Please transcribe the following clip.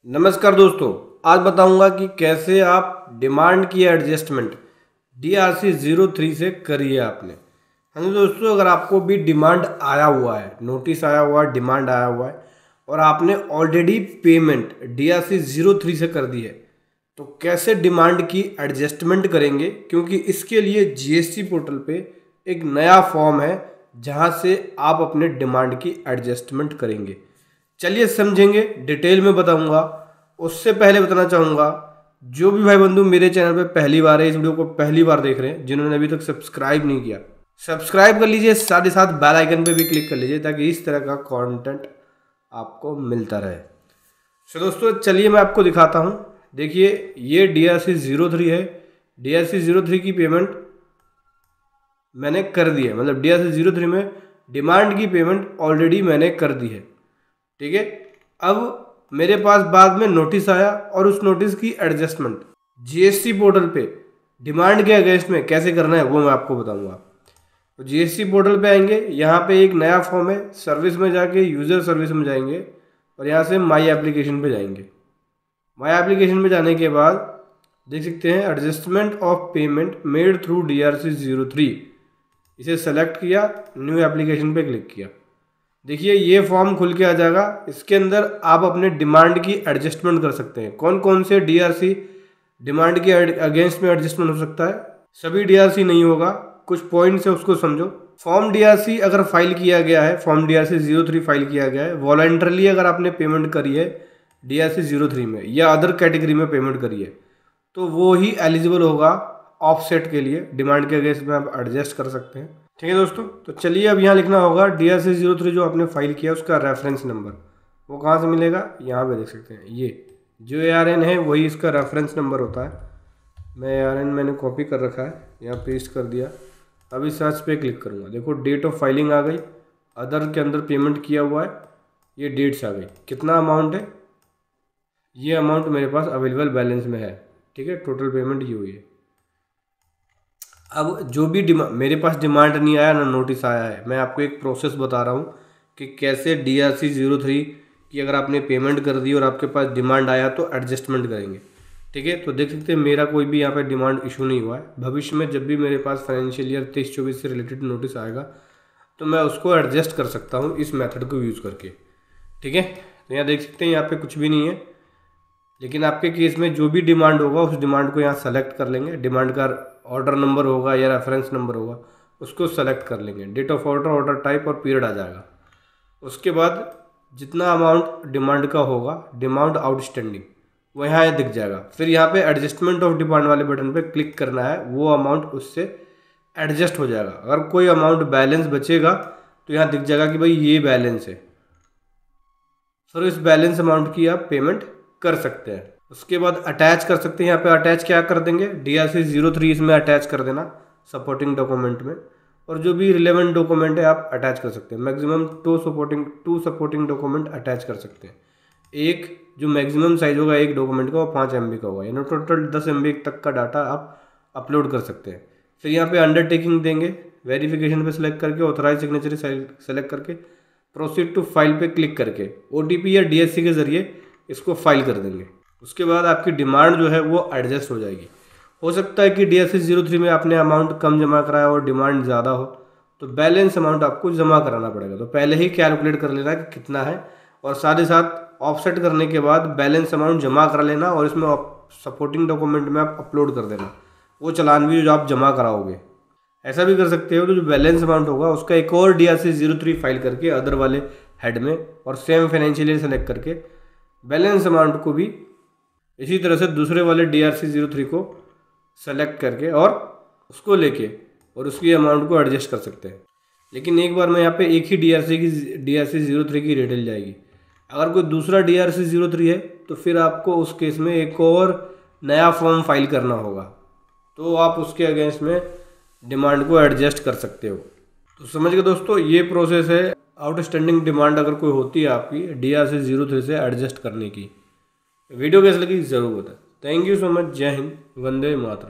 नमस्कार दोस्तों, आज बताऊंगा कि कैसे आप डिमांड की एडजस्टमेंट DRC03 से करिए आपने। हाँ जी दोस्तों, अगर आपको भी डिमांड आया हुआ है, नोटिस आया हुआ है, डिमांड आया हुआ है और आपने ऑलरेडी पेमेंट DRC03 से कर दी है, तो कैसे डिमांड की एडजस्टमेंट करेंगे, क्योंकि इसके लिए GST पोर्टल पे एक नया फॉर्म है जहाँ से आप अपने डिमांड की एडजस्टमेंट करेंगे। चलिए समझेंगे, डिटेल में बताऊंगा। उससे पहले बताना चाहूँगा, जो भी भाई बंधु मेरे चैनल पे पहली बार है, इस वीडियो को पहली बार देख रहे हैं, जिन्होंने अभी तक सब्सक्राइब नहीं किया, सब्सक्राइब कर लीजिए, साथ ही साथ बेल आइकन पे भी क्लिक कर लीजिए ताकि इस तरह का कंटेंट आपको मिलता रहे। तो दोस्तों चलिए मैं आपको दिखाता हूँ। देखिए ये DRC03 है। DRC03 की पेमेंट मैंने कर दी है, मतलब DRC03 में डिमांड की पेमेंट ऑलरेडी मैंने कर दी है। ठीक है, अब मेरे पास बाद में नोटिस आया और उस नोटिस की एडजस्टमेंट GST पोर्टल पे डिमांड के अगेंस्ट में कैसे करना है वो मैं आपको बताऊंगा। तो GST पोर्टल पे आएंगे, यहाँ पे एक नया फॉर्म है, सर्विस में जाके यूज़र सर्विस में जाएंगे और यहाँ से माई एप्लीकेशन पे जाएंगे। माई एप्लीकेशन पे जाने के बाद देख सकते हैं adjustment of payment made through DRC03, इसे सेलेक्ट किया, न्यू एप्लीकेशन पे क्लिक किया। देखिए ये फॉर्म खुल के आ जाएगा। इसके अंदर आप अपने डिमांड की एडजस्टमेंट कर सकते हैं। कौन कौन से DRC डिमांड के अगेंस्ट में एडजस्टमेंट हो सकता है, सभी DRC नहीं होगा, कुछ पॉइंट्स है उसको समझो। फॉर्म DRC अगर फाइल किया गया है, फॉर्म DRC03 फाइल किया गया है, वॉलंटरली अगर आपने पेमेंट करी है DRC03 में या अदर कैटेगरी में पेमेंट करी है, तो वो ही एलिजिबल होगा ऑफसेट के लिए। डिमांड के अगेंस्ट में आप एडजस्ट कर सकते हैं। ठीक है दोस्तों, तो चलिए अब यहाँ लिखना होगा DRC03 जो आपने फाइल किया उसका रेफरेंस नंबर। वो कहाँ से मिलेगा, यहाँ पे देख सकते हैं, ये जो ARN है वही इसका रेफरेंस नंबर होता है। मैं ARN मैंने कॉपी कर रखा है, यहाँ पेस्ट कर दिया। अभी सर्च पे क्लिक करूँगा, देखो डेट ऑफ फाइलिंग आ गई, अदर के अंदर पेमेंट किया हुआ है, ये डेट्स आ गई, कितना अमाउंट है, ये अमाउंट मेरे पास अवेलेबल बैलेंस में है। ठीक है, टोटल पेमेंट ये हुई है। अब जो भी डिमांड, मेरे पास डिमांड नहीं आया ना नोटिस आया है, मैं आपको एक प्रोसेस बता रहा हूँ कि कैसे DRC03 की अगर आपने पेमेंट कर दी और आपके पास डिमांड आया तो एडजस्टमेंट करेंगे। ठीक है, तो देख सकते हैं मेरा कोई भी यहाँ पे डिमांड इशू नहीं हुआ है। भविष्य में जब भी मेरे पास फाइनेंशियल ईयर 23-24 से रिलेटेड नोटिस आएगा तो मैं उसको एडजस्ट कर सकता हूँ इस मेथड को यूज़ करके। ठीक है, तो यहाँ देख सकते हैं यहाँ पे कुछ भी नहीं है, लेकिन आपके केस में जो भी डिमांड होगा उस डिमांड को यहाँ सेलेक्ट कर लेंगे। डिमांड का ऑर्डर नंबर होगा या रेफरेंस नंबर होगा, उसको सेलेक्ट कर लेंगे। Date of order, order type और पीरियड आ जाएगा। उसके बाद जितना अमाउंट डिमांड का होगा, डिमांड आउटस्टैंडिंग, वो यहाँ दिख जाएगा। फिर यहाँ पे एडजस्टमेंट ऑफ डिमांड वाले बटन पे क्लिक करना है, वो अमाउंट उससे एडजस्ट हो जाएगा। अगर कोई अमाउंट बैलेंस बचेगा तो यहाँ दिख जाएगा कि भाई ये बैलेंस है, फिर इस बैलेंस अमाउंट की आप पेमेंट कर सकते हैं। उसके बाद अटैच कर सकते हैं, यहाँ पे अटैच क्या कर देंगे, DRC03 इसमें अटैच कर देना सपोर्टिंग डॉक्यूमेंट में, और जो भी रिलेवेंट डॉक्यूमेंट है आप अटैच कर सकते हैं। Maximum two supporting document attach कर सकते हैं। एक जो मैक्सिमम साइज होगा एक डॉक्यूमेंट का वो 5 MB का होगा, यानी टोटल 10 MB तक का डाटा आप अपलोड कर सकते हैं। फिर यहाँ पे अंडरटेकिंग देंगे, वेरिफिकेशन पे सेलेक्ट करके, ऑथराइज सिग्नेचर सेलेक्ट करके, प्रोसीड टू फाइल पे क्लिक करके OTP या DSC के जरिए इसको फाइल कर देंगे। उसके बाद आपकी डिमांड जो है वो एडजस्ट हो जाएगी। हो सकता है कि DRC03 में आपने अमाउंट कम जमा कराया और डिमांड ज़्यादा हो, तो बैलेंस अमाउंट आपको जमा कराना पड़ेगा। तो पहले ही कैलकुलेट कर लेना कि कितना है, और साथ ही साथ ऑफसेट करने के बाद बैलेंस अमाउंट जमा करा लेना और इसमें सपोर्टिंग डॉक्यूमेंट में आप अपलोड कर देना वो चालान भी जो आप जमा कराओगे। ऐसा भी कर सकते हो तो जो बैलेंस अमाउंट होगा उसका एक और DRC03 फाइल करके अदर वाले हेड में, और सेम फाइनेंशियल ईयर सेलेक्ट करके बैलेंस अमाउंट को भी इसी तरह से दूसरे वाले DRC03 को सेलेक्ट करके और उसको लेके और उसकी अमाउंट को एडजस्ट कर सकते हैं। लेकिन एक बार में यहाँ पे एक ही DRC03 की डिटेल जाएगी। अगर कोई दूसरा DRC03 है तो फिर आपको उस केस में एक और नया फॉर्म फाइल करना होगा, तो आप उसके अगेंस्ट में डिमांड को एडजस्ट कर सकते हो। तो समझ गए दोस्तों, ये प्रोसेस है आउटस्टैंडिंग डिमांड अगर कोई होती है आपकी DRC03 से एडजस्ट करने की। वीडियो कैसी लगी ज़रूर बताएं। Thank you so much. जय हिंद, वंदे मातरम।